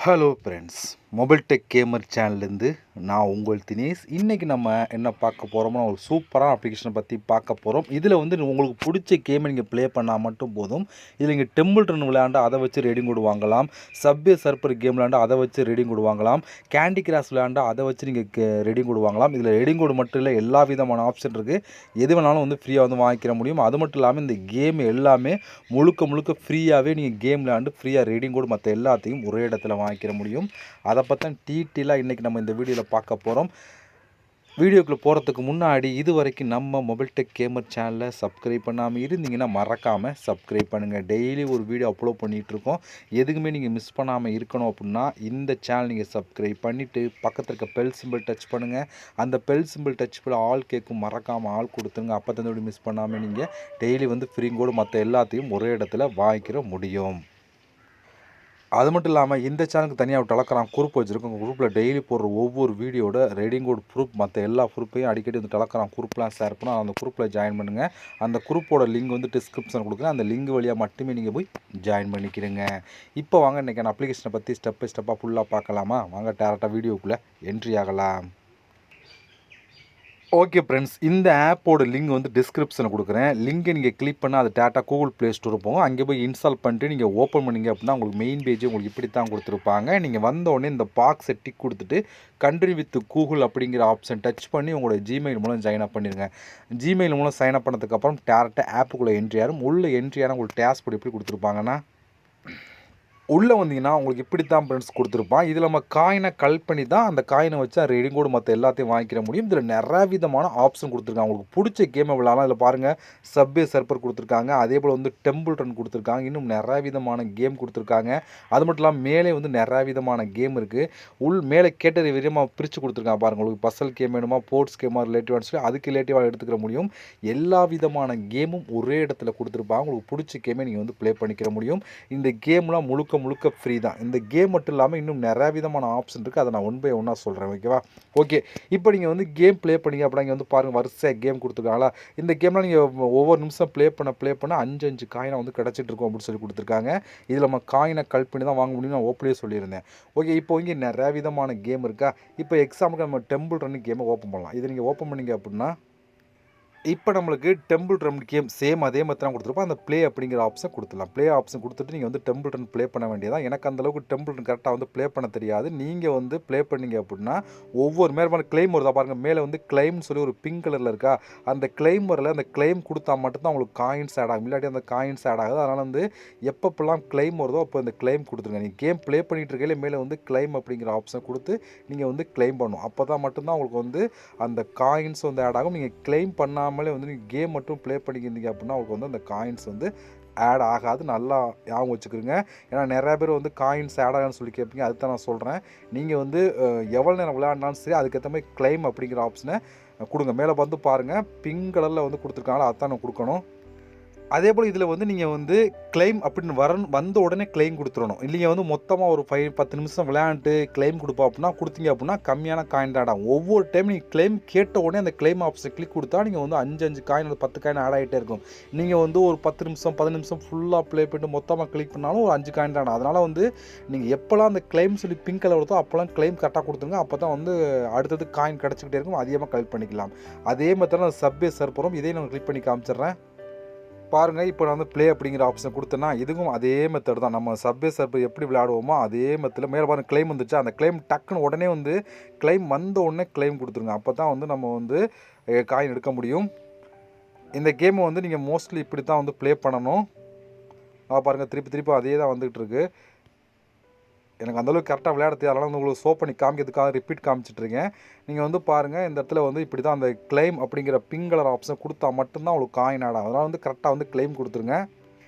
Hello friends, mobile tech gamer சேனல்லேருந்து நான் உங்கள் தினேஷ். இன்றைக்கி நம்ம என்ன பார்க்க போகிறோம்னா, ஒரு சூப்பரான அப்ளிகேஷனை பற்றி பார்க்க போகிறோம். இதில் வந்து உங்களுக்கு பிடிச்ச கேமை நீங்கள் ப்ளே பண்ணால் மட்டும் போதும். இதில் நீங்கள் டெம்பிள் ரன் விளையாண்டா அதை வச்சு ரெடிங் கோட் வாங்கலாம். சப்வே சர்ஃபர் கேம் விளையாண்டா அதை வச்சு ரெடிங் கோட் வாங்கலாம். கேண்டி கிராஷ் விளையாண்டா அதை வச்சு நீங்கள் ரெடிங் கோட் வாங்கலாம். இதில் ரெடிங் கோட் மட்டும் இல்லை, எல்லா விதமான ஆப்ஷன் இருக்குது. எது வேணாலும் வந்து ஃப்ரீயாக வந்து வாங்கிக்கிற முடியும். அது மட்டும் இல்லாமல் இந்த கேம் எல்லாமே முழுக்க ஃப்ரீயாகவே நீங்கள் கேம் விளையாண்டு ஃப்ரீயாக ரெடிங் கோட் மற்ற எல்லாத்தையும் ஒரே இடத்துல வாங்கிக்கிற முடியும். அதை பற்றி டீட்டெயிலாக இன்றைக்கி நம்ம இந்த வீடியோவில் பார்க்க போகிறோம். வீடியோக்குள்ளே போகிறதுக்கு முன்னாடி இது வரைக்கும் நம்ம மொபைல் டெக் கேமர் சேனலை சப்ஸ்கிரைப் பண்ணாமல் இருந்தீங்கன்னா மறக்காமல் சப்ஸ்கிரைப் பண்ணுங்கள். டெய்லி ஒரு வீடியோ அப்லோட் பண்ணிகிட்ருக்கோம். எதுக்குமே நீங்கள் மிஸ் பண்ணாமல் இருக்கணும் அப்படின்னா இந்த சேனல் நீங்கள் சப்ஸ்கிரைப் பண்ணிவிட்டு பக்கத்தில் இருக்க பெல் சிம்பிள் டச் பண்ணுங்கள். அந்த பெல் சிம்பிள் டச் பண்ண ஆல் கேட்கும், மறக்காமல் ஆள் கொடுத்துருங்க. அப்போ தான் மிஸ் பண்ணாமல் நீங்கள் டெய்லி வந்து ஃப்ரீ கோடு மற்ற எல்லாத்தையும் ஒரே இடத்துல வாங்கிக்கிற முடியும். அது மட்டும் இல்லாமல் இந்த சேனலுக்கு தனியாக டெலகிராம் குரூப் வச்சுருக்கோம். குரூப்பில் டெய்லி போடுற ஒவ்வொரு வீடியோட ரெடிங் கோட் ப்ரூஃப் மற்ற எல்லா ப்ரூஃபையும் அடிக்கடி வந்து டெலகிராம் குரூப்லாம் ஷேர் பண்ணோம். அந்த குரூப்பில் ஜாயின் பண்ணுங்கள். அந்த குரூப்போட லிங்க் வந்து டிஸ்கிரிப்ஷன் கொடுக்குறேன். அந்த லிங்க் வழியாக மட்டுமே நீங்கள் போய் ஜாயின் பண்ணிக்கிறீங்க. இப்போ வாங்க இன்றைக்கி அப்ளிகேஷனை பற்றி ஸ்டெப் பை ஸ்டெப்பாக ஃபுல்லாக பார்க்கலாமா? வாங்க டேரெக்டாக வீடியோக்குள்ளே என்ட்ரி ஆகலாம். ஓகே ஃப்ரெண்ட்ஸ், இந்த ஆப்போட லிங்க் வந்து டிஸ்கிரிப்ஷனில் கொடுக்குறேன். லிங்கை நீங்கள் கிளிக் பண்ணால் அது டேட்டா கூகுள் ப்ளே ஸ்டோர் போகும். அங்கே போய் இன்ஸ்டால் பண்ணிட்டு நீங்கள் ஓப்பன் பண்ணிங்க அப்படின்னா உங்களுக்கு மெயின் பேஜ் உங்களுக்கு இப்படி தான் கொடுத்துருப்பாங்க. நீங்கள் வந்தோடனே இந்த பாக்ஸை டிக் கொடுத்துட்டு கண்ட்ரி வித் கூகுள் அப்படிங்கிற ஆப்ஷன் டச் பண்ணி உங்களோட ஜிமெயில் மூலம் ஜாயின் அப் பண்ணிடுங்க. ஜிமெயில் மூலம் சைன் அப் பண்ணதுக்கப்புறம் டேரெக்டாக ஆப்புக்குள்ளே என்ட்ரி ஆகும். உள்ள என்ட்ரி ஆனால் உங்களுக்கு டேஷ்போர்ட் எப்படி கொடுத்துருப்பாங்கன்னா, உள்ளே வந்தீங்கன்னா உங்களுக்கு இப்படி தான் ஃப்ரெண்ட்ஸ் கொடுத்துருப்பான். இதில் நம்ம காயினை கலெக்ட் பண்ணி தான் அந்த காயினை வச்சு ரெடிங் கோட் மற்ற எல்லாத்தையும் வாங்கிக்கிற முடியும். இதில் நிறைய விதமான ஆப்ஷன் கொடுத்துருக்காங்க. உங்களுக்கு பிடிச்ச கேமை விளையாடலாம். இதில் பாருங்கள், சப்வே சர்ஃபர் கொடுத்துருக்காங்க. அதே போல் வந்து டெம்பிள் ரன் கொடுத்துருக்காங்க. இன்னும் நிறைய விதமான கேம் கொடுத்துருக்காங்க. அது மட்டும் இல்லாமல் மேலே வந்து நிறைய விதமான கேம் இருக்குது. மேலே கேட்டது விதமாக பிரித்து கொடுத்துருக்காங்க பாருங்கள். உங்களுக்கு பசல் கேம் வேணுமா, ஸ்போர்ட்ஸ் கேமாக ரிலேட்டிவாக சொல்லி அதுக்கு ரிலேட்டிவாக எடுத்துக்கிற முடியும். எல்லா விதமான கேமும் ஒரே இடத்துல கொடுத்துருப்பாங்க. உங்களுக்கு பிடிச்ச கேமை நீங்கள் வந்து ப்ளே பண்ணிக்கிற முடியும். இந்த கேம்லாம் முழுக்க ஃப்ரீ தான். இந்த கேம் மட்டும் இல்லாமல் இன்னும் நிறைய விதமான ஆப்ஷன் இருக்குது. அதை நான் ஒன் பை ஒன்னாக சொல்கிறேன். ஓகேவா? ஓகே, இப்போ நீங்கள் வந்து கேம் ப்ளே பண்ணிங்க அப்படின்னா இங்கே வந்து பாருங்கள், வரிசையாக கேம் கொடுத்துருக்காங்களா. இந்த கேம்லாம் நீங்கள் ஒவ்வொரு நிமிஷம் ப்ளே பண்ண 5 காயினை வந்து கிடச்சிட்டு இருக்கும் அப்படின்னு சொல்லி கொடுத்துருக்காங்க. இதில் நம்ம காயினை கலெக்ட் பண்ணி தான் வாங்க முடியும். நான் ஓப்பனே சொல்லியிருந்தேன். ஓகே, இப்போ இங்கே நிறைய விதமான கேம் இருக்கா. இப்போ எக்ஸாம்பிளுக்கு நம்ம டெம்பிள் ரன் கேமை ஓப்பன் பண்ணலாம். இதை நீங்கள் ஓப்பன் பண்ணிங்க அப்படின்னா இப்போ நம்மளுக்கு டெம்பிள் ரன் கேம் சேம் அதே மாதிரி தான் கொடுத்துருப்போம். அந்த ப்ளே அப்படிங்கிற ஆப்ஷன் கொடுத்துடலாம். ப்ளே ஆப்ஷன் கொடுத்துட்டு நீங்கள் வந்து டெம்பிள் ரன் ப்ளே பண்ண வேண்டியதான். எனக்கு அந்தளவுக்கு டெம்பிள் ரன் கரெக்டாக வந்து ப்ளே பண்ண தெரியாது. நீங்கள் வந்து ப்ளே பண்ணிங்க அப்படின்னா ஒவ்வொரு மேலே கிளைம் வருதா பாருங்கள். மேலே வந்து கிளைம்னு சொல்லி ஒரு பிங்க் கலரில் இருக்கா. அந்த கிளைம் வரல, அந்த கிளைம் கொடுத்தா மட்டும்தான் உங்களுக்கு காயின்ஸ் ஆட் ஆகும். இல்லாட்டி அந்த காயின்ஸ் ஆட் ஆகுது. அதனால் வந்து எப்பப்பெல்லாம் கிளைம் வருதோ அப்போ இந்த கிளைம் கொடுத்துருங்க. நீங்கள் கேம் ப்ளே பண்ணிகிட்டு இருக்கையில மேலே வந்து கிளைம் அப்படிங்கிற ஆப்ஷன் கொடுத்து நீங்கள் வந்து கிளைம் பண்ணணும். அப்போ தான் மட்டும்தான் உங்களுக்கு வந்து அந்த காயின்ஸ் வந்து ஆட் ஆகும். நீங்கள் கிளைம் பண்ணாமல் வந்து நீங்கள் கேம் மட்டும் ப்ளே பண்ணிக்கிறீங்க அப்படின்னா உங்களுக்கு வந்து அந்த காயின்ஸ் வந்து ஆட் ஆகாது. நல்லா ஞாபகம் வச்சுக்கிறீங்க. ஏன்னா நிறையா பேர் வந்து காயின்ஸ் ஆட் ஆகான்னு சொல்லி கேட்பீங்க. அதுதான் நான் சொல்கிறேன். நீங்கள் வந்து எவ்வளோ நேரம் விளையாடினாலும் சரி அதுக்கேற்ற மாதிரி கிளைம் அப்படிங்கிற ஆப்ஷனை கொடுங்க. மேலே வந்து பாருங்கள், பிங்க் கலரில் வந்து கொடுத்துருக்காங்களா, அதுதான் நான் கொடுக்கணும். அதே போல் இதில் வந்து நீங்கள் வந்து கிளைம் அப்படின்னு வந்த உடனே கிளைம் கொடுத்துடணும். இல்லைங்க வந்து மொத்தமாக ஒரு 10 நிமிஷம் விளையாண்டுட்டு கிளைம் கொடுப்போம் அப்படின்னா கொடுத்தீங்க அப்படின்னா கம்மியான காயின் ஆட் ஆகும். ஒவ்வொரு டைம் நீங்கள் கிளைம் கேட்ட உடனே அந்த கிளைம் ஆப்ஷன் கிளிக் கொடுத்தா நீங்கள் வந்து 5 காயின் 10 காயின் ஆட் ஆகிட்டே இருக்கும். நீங்கள் வந்து ஒரு 10 நிமிஷம் 15 நிமிஷம் ஃபுல்லாக ப்ளே பண்ணிட்டு மொத்தமாக கிளிக் பண்ணாலும் ஒரு 5 காயின் ஆகும். அதனால் வந்து நீங்கள் எப்போல்லாம் அந்த கிளைம் சொல்லி பிங்க் கலர் வருதோ அப்போல்லாம் கிளைம் கரெக்டாக கொடுத்துருங்க. அப்போ தான் வந்து அடுத்தது காயின் கிடச்சிக்கிட்டே இருக்கும். அதிகமாக கலெக்ட் பண்ணிக்கலாம். அதே மாதிரி தான் சப்வே சர்ஃபரும் இதையும் நான் கிளிக் பண்ணி காமிச்சிடுறேன் பாருங்கள். இப்போ நான் வந்து ப்ளே அப்படிங்கிற ஆப்ஷன் கொடுத்தேன்னா இதுவும் அதே மெத்தட் தான். நம்ம சப்வே சர்ஃபர் எப்படி விளையாடுவோமோ அதே மெத்தடில் மேலே பாருங்கள் கிளைம் வந்துச்சு. அந்த கிளைம் டக்குன்னு உடனே வந்து கிளைம் வந்த உடனே கிளைம் கொடுத்துருங்க. அப்போ தான் வந்து நம்ம வந்து காயின் எடுக்க முடியும். இந்த கேமை வந்து நீங்கள் மோஸ்ட்லி இப்படி தான் வந்து ப்ளே பண்ணணும். பாருங்கள், திருப்பி அதே தான் வந்துகிட்டு இருக்கு. எனக்கு அந்தளவுக்கு கரெக்டாக விளையாட தெரியாது. அதனால் வந்து உங்களுக்கு ஷோ பண்ணி காமிக்கிறதுக்காக ரிப்பீட் காமிச்சிட்ருக்கேன். நீங்கள் வந்து பாருங்கள், இந்த இடத்துல வந்து இப்படி தான் அந்த கிளைம் அப்படிங்கிற பிங்க் கலர் ஆப்ஷன் கொடுத்தா மட்டும்தான் உங்களுக்கு காயின் ஆட் ஆகும். அதனால் வந்து கரெக்டாக வந்து கிளைம் கொடுத்துருங்க.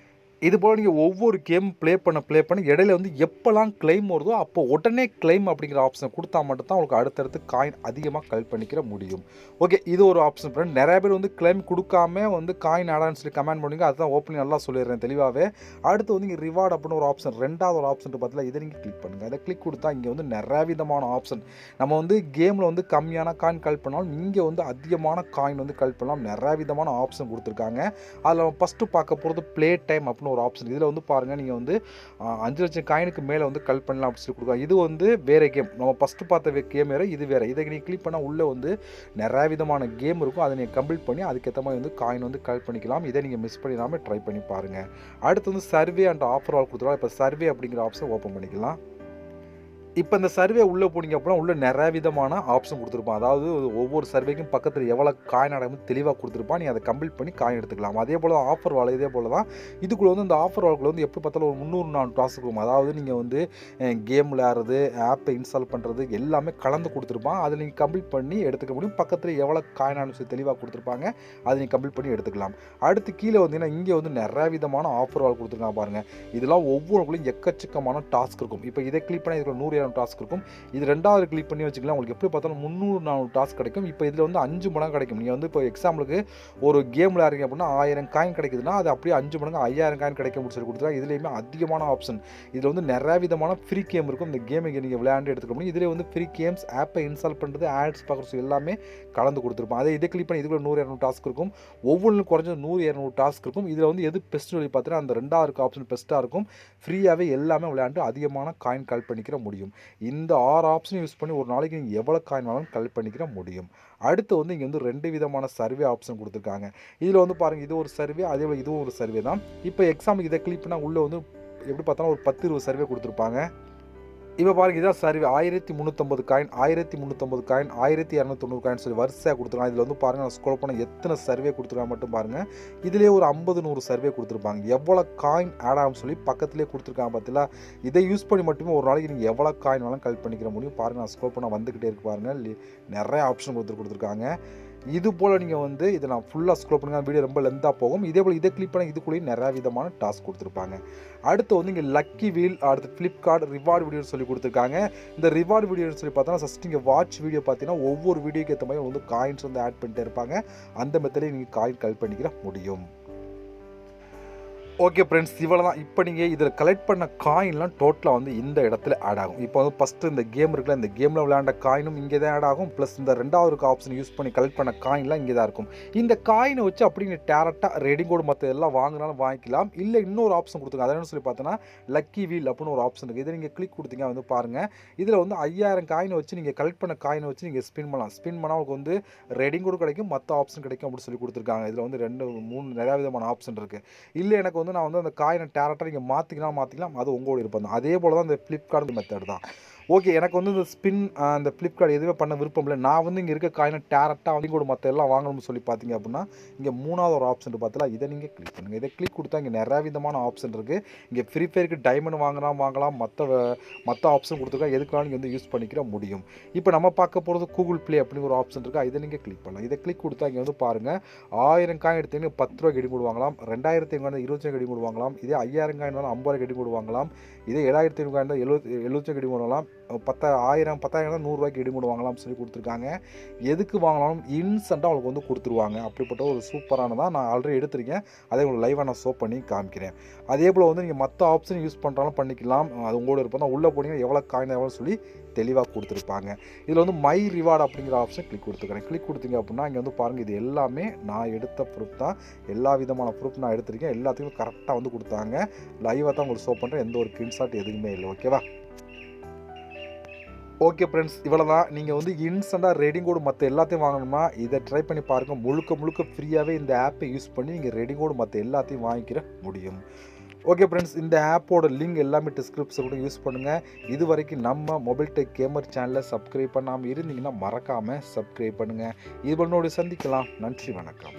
இது போல் நீங்கள் ஒவ்வொரு கேம் ப்ளே பண்ண இடையில வந்து எப்போல்லாம் கிளைம் வருதோ அப்போ உடனே கிளைம் அப்படிங்கிற ஆப்ஷன் கொடுத்தா மட்டும் தான் உங்களுக்கு அடுத்தடுத்து காயின் அதிகமாக கலெக்ட் பண்ணிக்கிற முடியும். ஓகே, இது ஒரு ஆப்ஷன் ஃப்ரெண்ட். நிறைய பேர் வந்து கிளைம் கொடுக்காம வந்து காயின் ஆடான்னு சொல்லி கமெண்ட் பண்ணுவீங்க. அதுதான் ஓப்பனிங் நல்லா சொல்லிடுறேன் தெளிவாகவே. அடுத்து வந்து இங்கே ரிவார்டு அப்படின்னு ஒரு ஆப்ஷன், ரெண்டாவது ஒரு ஆப்ஷன் பார்த்தீங்கன்னா இதை நீங்கள் கிளிக் பண்ணுங்கள். அதை கிளிக் கொடுத்தா இங்கே வந்து நிறைய விதமான ஆப்ஷன். நம்ம வந்து கேமில் வந்து கம்மியான காயின் கலெக்ட் பண்ணாலும் இங்கே வந்து அதிகமான காயின் வந்து கலெக்ட் பண்ணலாம். நிறைய விதமான ஆப்ஷன் கொடுத்துருக்காங்க. அதில் நம்ம ஃபஸ்ட்டு பார்க்க போகிறது ப்ளே டைம் அப்படின்னு அப்படின்னு ஒரு ஆப்ஷன். இதில் வந்து பாருங்கள், நீங்கள் வந்து 5 லட்சம் காயினுக்கு மேலே வந்து கலெக்ட் பண்ணலாம் அப்படின்னு சொல்லி கொடுக்குறாங்க. இது வந்து வேறு கேம். நம்ம ஃபஸ்ட்டு பார்த்த கேம் வேறு, இது வேறு. இதை நீங்கள் கிளிக் பண்ணால் உள்ளே வந்து நிறைய விதமான கேம் இருக்கும். அதை நீங்கள் கம்ப்ளீட் பண்ணி அதுக்கேற்ற மாதிரி வந்து காயின் வந்து கலெக்ட் பண்ணிக்கலாம். இதை நீங்கள் மிஸ் பண்ணிடாமல் ட்ரை பண்ணி பாருங்கள். அடுத்து வந்து சர்வே அண்ட் ஆஃபர் ஆல் கொடுத்துருவாங்க. இப்போ சர்வே அப்படிங்கிற ஆப்ஷன் ஓப்பன் பண்ணிக்கலாம். இப்போ இந்த சர்வே உள்ளே போனீங்க அப்படின்னா உள்ளே நிறைய விதமான ஆப்ஷன் கொடுத்துருப்பான். அதாவது ஒவ்வொரு சர்வேக்கும் பக்கத்தில் எவ்வளோ காயின் அடங்கு தெளிவாக கொடுத்துருப்பான். நீங்கள் அதை கம்ப்ளீட் பண்ணி காயின் எடுத்துக்கலாம். அதே போல் தான் ஆஃபர் வால், இதே போல் தான் இதுக்குள்ளே வந்து இந்த ஆஃபர் வால்குள்ளே வந்து எப்படி பார்த்தாலும் ஒரு 300-400 டாஸ்க் இருக்கும். அதாவது நீங்கள் வந்து கேம் விளையாடுறது, ஆப்பை இன்ஸ்டால் பண்ணுறது எல்லாமே கலந்து கொடுத்துருப்பான். அதை நீங்கள் கம்ப்ளீட் பண்ணி எடுத்துக்க முடியும். பக்கத்தில் எவ்வளோ காயின் அனுப்பிச்சு தெளிவாக கொடுத்துருப்பாங்க. அதை நீங்கள் கம்ப்ளீட் பண்ணி எடுத்துக்கலாம். அடுத்து கீழே வந்தீங்கன்னா இங்கே வந்து நிறைய விதமான ஆஃபர் வால் கொடுத்துருக்காங்க பாருங்கள். இதெல்லாம் ஒவ்வொருக்குள்ளேயும் எக்கச்சக்கமான டாஸ்க் இருக்கும். இப்போ இதை கிளிக் பண்ணால் இதுக்குள்ள 100 டாஸ்க் இருக்கும். இது ரெண்டாவது கிளிக் பண்ணி வச்சுக்கலாம். உங்களுக்கு எப்படி பார்த்தாலும் 300-400 டாஸ்க் கிடைக்கும். இப்போ இதில் வந்து 5 மடங்கு கிடைக்கும். நீங்கள் வந்து இப்போ எக்ஸாம்பிளுக்கு ஒரு கேம் விளையாடுறீங்க அப்படின்னா 1000 காயின் கிடைக்குதுன்னா அது அப்படியே 5 மடங்கு 5000 காயின் கிடைக்கும் சொல்லி கொடுத்துருக்காங்க. இதுலேயுமே அதிகமான ஆப்ஷன். இதில் வந்து நிறைய விதமான ஃப்ரீ கேம் இருக்கும். இந்த கேமை நீங்கள் விளையாண்டு எடுத்துக்க முடியும். இதில் வந்து ஃப்ரீ கேம்ஸ், ஆப்பை இன்ஸ்டால் பண்ணுறது, ஆட்ஸ் பார்க்குறது எல்லாமே கலந்து கொடுத்துருப்பாங்க. அதை இதை கிளிக் பண்ணி இதுக்குள்ள 100-200 டாஸ்க் இருக்கும். ஒவ்வொன்றும் குறைஞ்சது 100-200 டாஸ்க் இருக்கும். இதில் வந்து எது பெஸ்ட் சொல்லி பார்த்தீங்கன்னா அந்த ரெண்டாவது ஆப்ஷன் பெஸ்ட்டாக இருக்கும். ஃப்ரீயாகவே எல்லாமே விளையாண்டு அதிகமான காயின் கலெக்ட் பண்ணிக்கிற முடியும். இந்த 6 ஆப்ஷன் யூஸ் பண்ணி ஒரு நாளைக்கு நீங்கள் எவ்வளோ காயின் வேணாலும் கலெக்ட் பண்ணிக்கிற முடியும். அடுத்து வந்து இங்கே வந்து 2 விதமான சர்வே ஆப்ஷன் கொடுத்துருக்காங்க. இதில் வந்து பாருங்கள், இது ஒரு சர்வே, அதே போல் இதுவும் ஒரு சர்வே தான். இப்போ எக்ஸாம்பிளுக்கு இதை கிளிக் பண்ணால் உள்ளே வந்து எப்படி பார்த்தாலும் ஒரு 10-20 சர்வே கொடுத்துருப்பாங்க. இப்போ பாருங்கள், இதான் சர்வே. 1350 காயின், 1350 காயின், 1290 காயின் சொல்லி வரிசையாக கொடுத்துருக்காங்க. இதில் வந்து பாருங்கள், நான் ஸ்க்ரோல் பண்ண எத்தனை சர்வே கொடுத்துருக்காங்க மட்டும் பாருங்கள். இதிலே ஒரு 50-100 சர்வே கொடுத்துருப்பாங்க. எவ்வளோ காயின் ஆட் ஆகும் சொல்லி பக்கத்துலேயே கொடுத்துருக்காங்க. பார்த்தீங்களா? இதை யூஸ் பண்ணி மட்டுமே ஒரு நாளைக்கு நீங்கள் எவ்வளோ காயின் வேணாலும் கலெக்ட் பண்ணிக்கிற முடியும். பாருங்கள், நான் ஸ்க்ரோல் பண்ண வந்துக்கிட்டே இருக்கு பாருங்கள். நிறைய ஆப்ஷன் கொடுத்துருக்காங்க. இது போல் நீங்கள் வந்து இதை நான் ஃபுல்லாக ஸ்க்ரோல் பண்ணுங்க, வீடியோ ரொம்ப லென்த்தாக போகும். இதே போல் இதை கிளிக் பண்ண இதுக்குள்ளேயும் நிறையா விதமான டாஸ்க் கொடுத்துருப்பாங்க. அடுத்து வந்து இங்கே லக்கி வீல், அடுத்து ஃப்ளிப்கார்ட் ரிவார்டு வீடியோன்னு சொல்லி கொடுத்துருக்காங்க. இந்த ரிவார்டு வீடியோன்னு சொல்லி பார்த்தோன்னா ஃபஸ்ட் நீங்கள் வாட்ச் வீடியோ பார்த்தீங்கன்னா ஒவ்வொரு வீடியோக்கு ஏற்ற மாதிரி வந்து காயின்ஸ் வந்து ஆட் பண்ணிட்டே இருப்பாங்க. அந்த மெத்தடே நீங்கள் காயின் கலெக்ட் பண்ணிக்கிற முடியும். ஓகே ஃப்ரெண்ட்ஸ், இவ்வளோ தான். இப்போ நீங்கள் இதில் கலெக்ட் பண்ண காயின்லாம் டோட்டலாக வந்து இந்த இடத்துல ஆட் ஆகும். இப்போ வந்து ஃபஸ்ட்டு இந்த கேம் இருக்குல்ல, இந்த கேமில் விளையாண்ட காயினும் இங்கே தான் ஆட் ஆகும். ப்ளஸ் இந்த ரெண்டாவது ஆப்ஷன் யூஸ் பண்ணி கலெக்ட் பண்ண காயின்லாம் இங்கே தான் இருக்கும். இந்த காயினை வச்சு அப்படி நீங்கள் டேரெக்டாக ரெடிங் கோடு மற்ற எல்லாம் வாங்கினாலும் வாங்கிக்கலாம். இல்லை இன்னொரு ஆப்ஷன் கொடுத்துருங்க. அதை என்ன சொல்லி பார்த்தோன்னா லக்கி வீல் அப்படின்னு ஒரு ஆப்ஷன் இருக்குது. இதை நீங்கள் கிளிக் கொடுத்தீங்க வந்து பாருங்கள். இதில் வந்து 5000 காயினை வச்சு நீங்கள் கலெக்ட் பண்ண காயினை வச்சு நீங்கள் ஸ்பின் பண்ணலாம். ஸ்பின் பண்ணால் உங்களுக்கு வந்து ரெடிங் கோடு கிடைக்கும், மற்ற ஆப்ஷன் கிடைக்கும் அப்படின்னு சொல்லி கொடுத்துருக்காங்க. இதில் வந்து 2-3 நிறையா விதமான ஆப்ஷன் இருக்குது. இல்லை எனக்கு வந்து நான் வந்து அந்த காயினை டேரக்டாக நீங்கள் மாற்றிக்கலாம், அது உங்களோட இருப்போம் தான். அதே போல் தான் இந்த ஃப்ளிப்கார்ட் மெத்தட் தான். ஓகே, எனக்கு வந்து இந்த ஸ்பின் அந்த ஃப்ளிப்கார்ட் எதுவுமே பண்ண விருப்பம் இல்லை. நான் வந்து இங்கே இருக்க காயினை டேரக்டாக வந்து கூட மற்ற எல்லாம் வாங்கணும்னு சொல்லி பார்த்தீங்க அப்படின்னா இங்கே 3வது ஒரு ஆப்ஷன் பார்த்தீங்களா, இதை நீங்கள் கிளிக் பண்ணுங்கள். இதை கிளிக் கொடுத்தா இங்கே நிறையா விதமான ஆப்ஷன் இருக்குது. இங்கே ஃப்ரீ ஃபயருக்கு டைமண்ட் வாங்கலாம், மற்ற ஆப்ஷன் கொடுத்துருக்கா எதுக்காக நீங்கள் வந்து யூஸ் பண்ணிக்கிற முடியும். இப்போ நம்ம பார்க்க போகிறது கூகுள் ப்ளே அப்படின்னு ஒரு ஆப்ஷன் இருக்கா, இதை நீங்கள் கிளிக் பண்ணலாம். இதை கிளிக் கொடுத்தா இங்கே வந்து பாருங்கள், 1000 காயின் எடுத்தீங்கன்னா 10 ரூபா கெடி மூடு வாங்கலாம், 2500 20 கெடி மூடு வாங்கலாம், இதே 5000 காயின் 50 கெடி மூடு வாங்கலாம், இதே 7500 காயின் 70 கெடி மூடு வாங்கலாம், 10,000 10000 ரூபாய்க்கு இடிமூடு வாங்கலாம்னு சொல்லி கொடுத்துருக்காங்க. எதுக்கு வாங்கினாலும் இன்ஸ்டண்ட்டாக அவங்களுக்கு வந்து கொடுத்துருவாங்க. அப்படிப்பட்ட ஒரு சூப்பரானதான் நான் ஆல்ரெடி எடுத்திருக்கேன். அதே உங்களுக்கு லைவாக நான் ஷோ பண்ணி காமிக்கிறேன். அதே போல் வந்து நீங்கள் மற்ற ஆப்ஷன் யூஸ் பண்ணுறாலும் பண்ணிக்கலாம். அது உங்களோட இருப்போம் தான். உள்ளே போனீங்கன்னா எவ்வளோ காயின் எவ்வளோ சொல்லி தெளிவாக கொடுத்துருப்பாங்க. இதில் வந்து மை ரிவார்டு அப்படிங்கிற ஆப்ஷன் கிளிக் கொடுத்துக்கிறேன். கிளிக் கொடுத்தீங்க அப்படின்னா இங்கே வந்து பாருங்கள், இது எல்லாமே நான் எடுத்த ப்ரூஃப் தான். எல்லா விதமான ப்ரூஃப் நான் எடுத்திருக்கேன். எல்லாத்தையுமே கரெக்டாக வந்து கொடுத்தாங்க. லைவாக தான் உங்களுக்கு ஷோ பண்ணுறேன். எந்த ஒரு ஸ்க்ரீன்ஷாட் எதுவுமே இல்லை. ஓகேவா? ஓகே ஃப்ரெண்ட்ஸ், இவ்வளோ தான். நீங்கள் வந்து இன்ஸ்டண்ட்டாக ரெடிங் கோடு மற்ற எல்லாத்தையும் வாங்கணுமா, இதை ட்ரை பண்ணி பாருங்கள். முழுக்க ஃப்ரீயாகவே இந்த ஆப்பை யூஸ் பண்ணி நீங்கள் ரெடிங் கோடு மற்ற எல்லாத்தையும் வாங்கிக்கிற முடியும். ஓகே ஃப்ரெண்ட்ஸ், இந்த ஆப்போட லிங்க் எல்லாமே டிஸ்கிரிப்ஷன் கூட யூஸ் பண்ணுங்கள். இது வரைக்கும் நம்ம மொபைல் டெக் கேமர் சேனலை சப்ஸ்கிரைப் பண்ணாமல் இருந்தீங்கன்னா மறக்காமல் சப்ஸ்கிரைப் பண்ணுங்கள். இது பண்ணோடு சந்திக்கலாம். நன்றி, வணக்கம்.